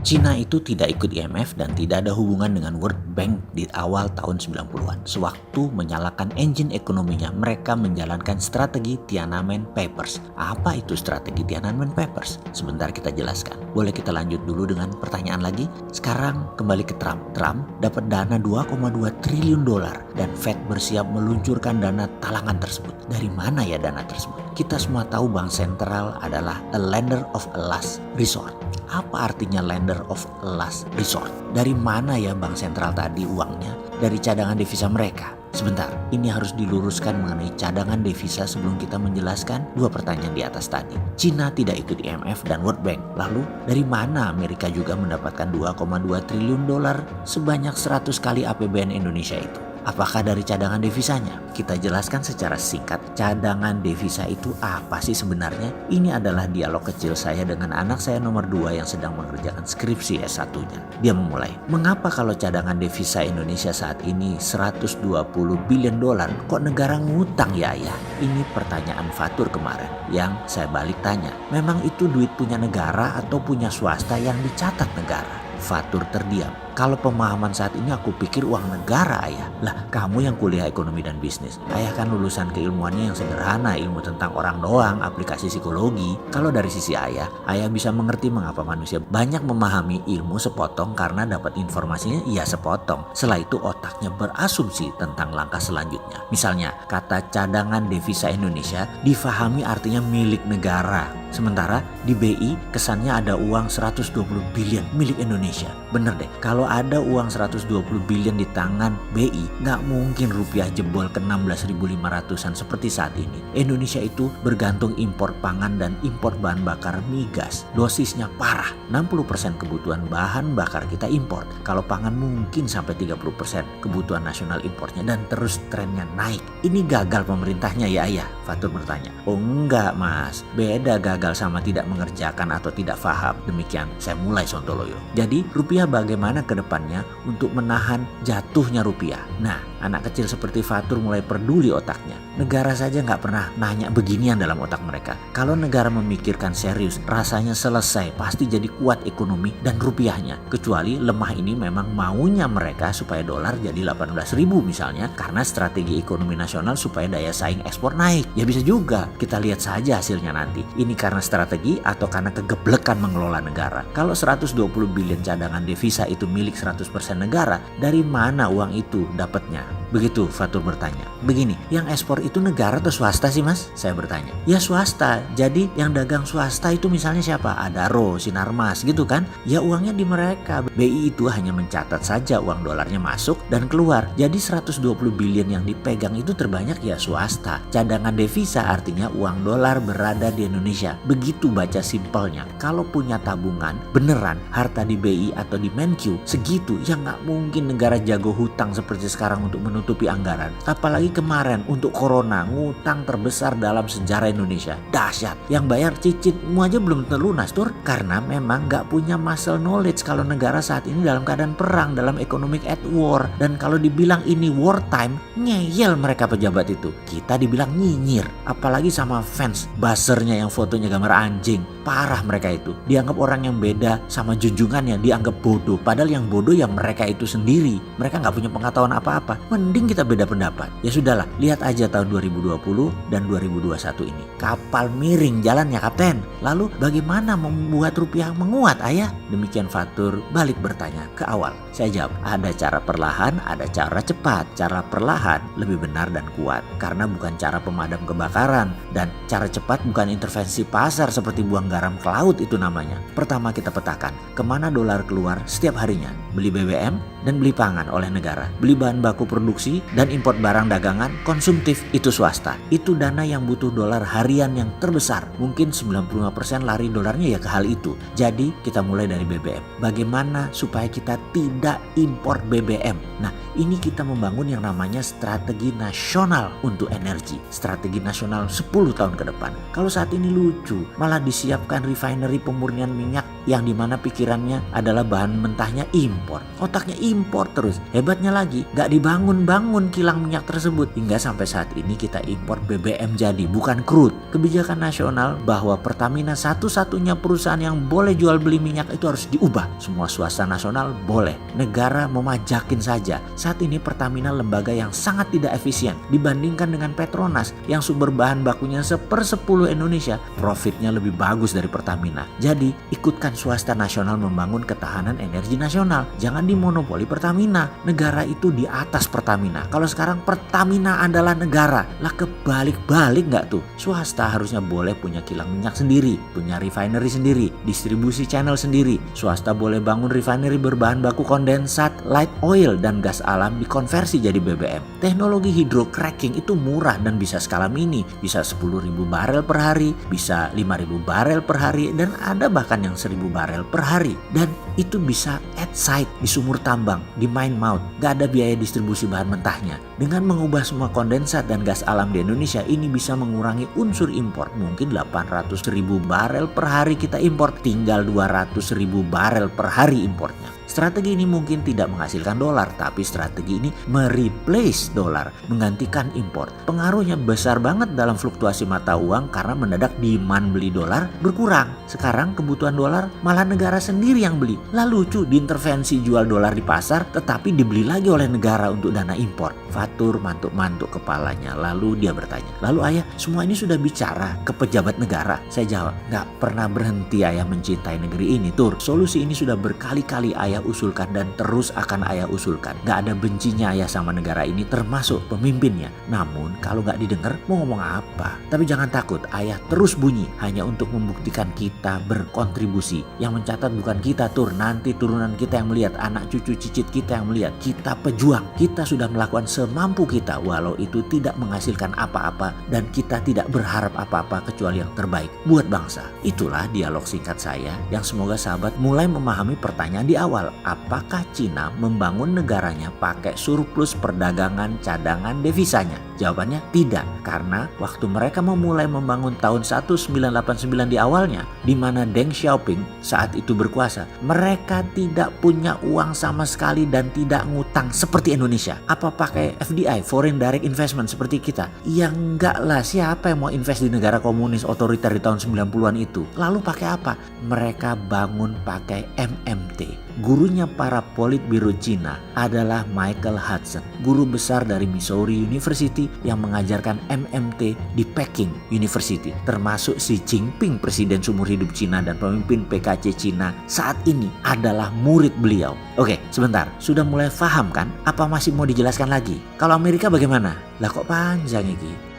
Cina itu tidak ikut IMF dan tidak ada hubungan dengan World Bank di awal tahun 90-an. Sewaktu menyalakan engine ekonominya, mereka menjalankan strategi Tiananmen Papers. Apa itu strategi Tiananmen Papers? Sebentar kita jelaskan. Boleh kita lanjut dulu dengan pertanyaan lagi? Sekarang kembali ke Trump. Trump dapat dana 2,2 triliun dolar dan Fed bersiap meluncurkan dana talangan tersebut. Dari mana ya dana tersebut? Kita semua tahu bank sentral adalah a lender of a last resort. Apa artinya lender of last resort? Dari mana ya bank sentral tadi uangnya? Dari cadangan devisa mereka. Sebentar, ini harus diluruskan mengenai cadangan devisa sebelum kita menjelaskan dua pertanyaan di atas tadi. Cina tidak ikut IMF dan World Bank. Lalu, dari mana Amerika juga mendapatkan 2,2 triliun dolar sebanyak 100 kali APBN Indonesia itu? Apakah dari cadangan devisanya? Kita jelaskan secara singkat, cadangan devisa itu apa sih sebenarnya? Ini adalah dialog kecil saya dengan anak saya nomor 2 yang sedang mengerjakan skripsi S1-nya. Dia memulai, mengapa kalau cadangan devisa Indonesia saat ini 120 billion dolar, kok negara ngutang ya ayah? Ini pertanyaan Fatur kemarin yang saya balik tanya, memang itu duit punya negara atau punya swasta yang dicatat negara? Fatur terdiam. Kalau pemahaman saat ini aku pikir uang negara ayah. Lah kamu yang kuliah ekonomi dan bisnis. Ayah kan lulusan keilmuannya yang sederhana, ilmu tentang orang doang, aplikasi psikologi. Kalau dari sisi ayah bisa mengerti mengapa manusia banyak memahami ilmu sepotong karena dapat informasinya ia sepotong. Setelah itu otaknya berasumsi tentang langkah selanjutnya. Misalnya kata cadangan devisa Indonesia difahami artinya milik negara. Sementara di BI kesannya ada uang 120 billion milik Indonesia. Bener deh, kalau ada uang 120 billion di tangan BI, nggak mungkin rupiah jebol ke 16.500-an seperti saat ini. Indonesia itu bergantung impor pangan dan impor bahan bakar migas. Dosisnya parah, 60% kebutuhan bahan bakar kita impor. Kalau pangan mungkin sampai 30% kebutuhan nasional impornya dan terus trennya naik. Ini gagal pemerintahnya ya ayah? Fatur bertanya. Oh enggak mas, beda gagal sama tidak mengerjakan atau tidak paham. Demikian saya mulai sontoloyo. Jadi rupiah bagaimana ke depannya untuk menahan jatuhnya rupiah? Nah, anak kecil seperti Fatur mulai peduli otaknya. Negara saja nggak pernah nanya beginian dalam otak mereka. Kalau negara memikirkan serius, rasanya selesai, pasti jadi kuat ekonomi dan rupiahnya. Kecuali lemah ini memang maunya mereka supaya dolar jadi 18.000 misalnya, karena strategi ekonomi nasional supaya daya saing ekspor naik. Ya bisa juga, kita lihat saja hasilnya nanti. Ini karena strategi atau karena kegeblekan mengelola negara. Kalau 120 billion cadangan devisa itu milik 100% negara, dari mana uang itu dapatnya? Begitu Fatur bertanya. Begini, yang ekspor itu negara atau swasta sih mas? Saya bertanya. Ya swasta, jadi yang dagang swasta itu misalnya siapa? Adaro, Sinarmas gitu kan? Ya uangnya di mereka. BI itu hanya mencatat saja uang dolarnya masuk dan keluar. Jadi 120 billion yang dipegang itu terbanyak ya swasta. Cadangan devisa artinya uang dolar berada di Indonesia. Begitu baca simpelnya. Kalau punya tabungan beneran harta di BI atau di Menq segitu, ya nggak mungkin negara jago hutang seperti sekarang untuk menutupi anggaran. Apalagi kemarin untuk corona, ngutang terbesar dalam sejarah Indonesia. Dahsyat. Yang bayar cicitmu aja belum terlunas tur, karena memang nggak punya muscle knowledge kalau negara saat ini dalam keadaan perang, dalam economic at war. Dan kalau dibilang ini war time, ngeyel mereka pejabat itu. Kita dibilang nyinyir, apalagi sama fans buzzernya yang fotonya gambar anjing. Parah mereka itu. Dianggap orang yang beda sama junjungannya, dianggap bodoh. Padahal yang bodoh ya mereka itu sendiri. Mereka nggak punya pengetahuan apa-apa. Mending kita beda pendapat. Ya sudahlah, lihat aja tahun 2020 dan 2021 ini. Kapal miring jalannya kapten. Lalu bagaimana membuat rupiah menguat ayah? Demikian Fatur balik bertanya ke awal. Saya jawab, ada cara perlahan, ada cara cepat. Cara perlahan lebih benar dan kuat. Karena bukan cara pemadam kebakaran. Dan cara cepat bukan intervensi pasar seperti buang garam ke laut itu namanya. Pertama kita petakan, kemana dolar keluar setiap harinya. Beli BBM dan beli pangan oleh negara. Beli bahan baku produksi dan import barang dagangan konsumtif itu swasta. Itu dana yang butuh dolar harian yang terbesar. Mungkin 95% lari dolarnya ya ke hal itu. Jadi kita mulai dari BBM. Bagaimana supaya kita tidak impor BBM? Nah ini kita membangun yang namanya strategi nasional untuk energi. Strategi nasional 10 tahun ke depan. Kalau saat ini lucu, malah disiapkan refinery pemurnian minyak yang dimana pikirannya adalah bahan mentahnya impor. Otaknya impor terus. Hebatnya lagi, gak dibangun-bangun kilang minyak tersebut. Hingga sampai saat ini kita impor BBM jadi, bukan crude. Kebijakan nasional bahwa Pertamina satu-satunya perusahaan yang boleh jual beli minyak itu harus diubah. Semua swasta nasional boleh. Negara memajakin saja. Saat ini Pertamina lembaga yang sangat tidak efisien dibandingkan dengan Petronas yang sumber bahan bakunya 1/10 Indonesia. Profitnya lebih bagus dari Pertamina. Jadi ikutkan swasta nasional membangun ketahanan energi nasional. Jangan dimonopoli Pertamina. Negara itu di atas Pertamina. Kalau sekarang Pertamina adalah negara. Lah kebalik-balik nggak tuh? Swasta harusnya boleh punya kilang minyak sendiri, punya refinery sendiri, distribusi channel sendiri. Swasta boleh bangun refinery berbahan baku kondensat, light oil, dan gas alam dikonversi jadi BBM. Teknologi hydrocracking itu murah dan bisa skala mini. Bisa 10.000 barel per hari, bisa 5.000 barel per hari, dan ada bahkan yang 1.000 barel per hari. Dan itu bisa at site, di sumur tambang, di mine mouth. Gak ada biaya distribusi bahan mentahnya. Dengan mengubah semua kondensat dan gas alam di Indonesia, ini bisa mengurangi unsur impor. Mungkin 800.000 barel per hari kita impor, tinggal 200.000 barel per hari importnya. Strategi ini mungkin tidak menghasilkan dolar, tapi strategi ini mereplace dolar, menggantikan impor. Pengaruhnya besar banget dalam fluktuasi mata uang karena mendadak demand beli dolar berkurang. Sekarang kebutuhan dolar malah negara sendiri yang beli. Lah lucu, diintervensi jual dolar di pasar tetapi dibeli lagi oleh negara untuk dana impor. Fatur mantuk-mantuk kepalanya, lalu dia bertanya, "Lalu ayah, semua ini sudah bicara ke pejabat negara?" Saya jawab, "Gak pernah berhenti ayah mencintai negeri ini, Tur. Solusi ini sudah berkali-kali ayah usulkan dan terus akan ayah usulkan. Gak ada bencinya ayah sama negara ini, termasuk pemimpinnya. Namun kalau gak didengar mau ngomong apa? Tapi jangan takut, ayah terus bunyi hanya untuk membuktikan kita berkontribusi. Yang mencatat bukan kita, Tur, nanti turunan kita yang melihat, anak cucu cicit kita yang melihat. Kita pejuang, kita sudah melakukan semampu kita walau itu tidak menghasilkan apa-apa dan kita tidak berharap apa-apa kecuali yang terbaik buat bangsa." Itulah dialog singkat saya yang semoga sahabat mulai memahami pertanyaan di awal. Apakah Cina membangun negaranya pakai surplus perdagangan cadangan devisanya? Jawabannya tidak, karena waktu mereka memulai membangun tahun 1989 di awalnya, di mana Deng Xiaoping saat itu berkuasa, mereka tidak punya uang sama sekali dan tidak ngutang seperti Indonesia. Apa pakai FDI, Foreign Direct Investment seperti kita? Ya enggak lah, siapa yang mau invest di negara komunis otoriter di tahun 90-an itu? Lalu pakai apa? Mereka bangun pakai MMT. Gurunya para politbiro Cina adalah Michael Hudson, guru besar dari Missouri University yang mengajarkan MMT di Peking University. Termasuk Xi Jinping, presiden seumur hidup Cina dan pemimpin PKC Cina saat ini adalah murid beliau. Oke, sebentar. Sudah mulai paham kan? Apa masih mau dijelaskan lagi? Kalau Amerika bagaimana? Lah kok panjang ini?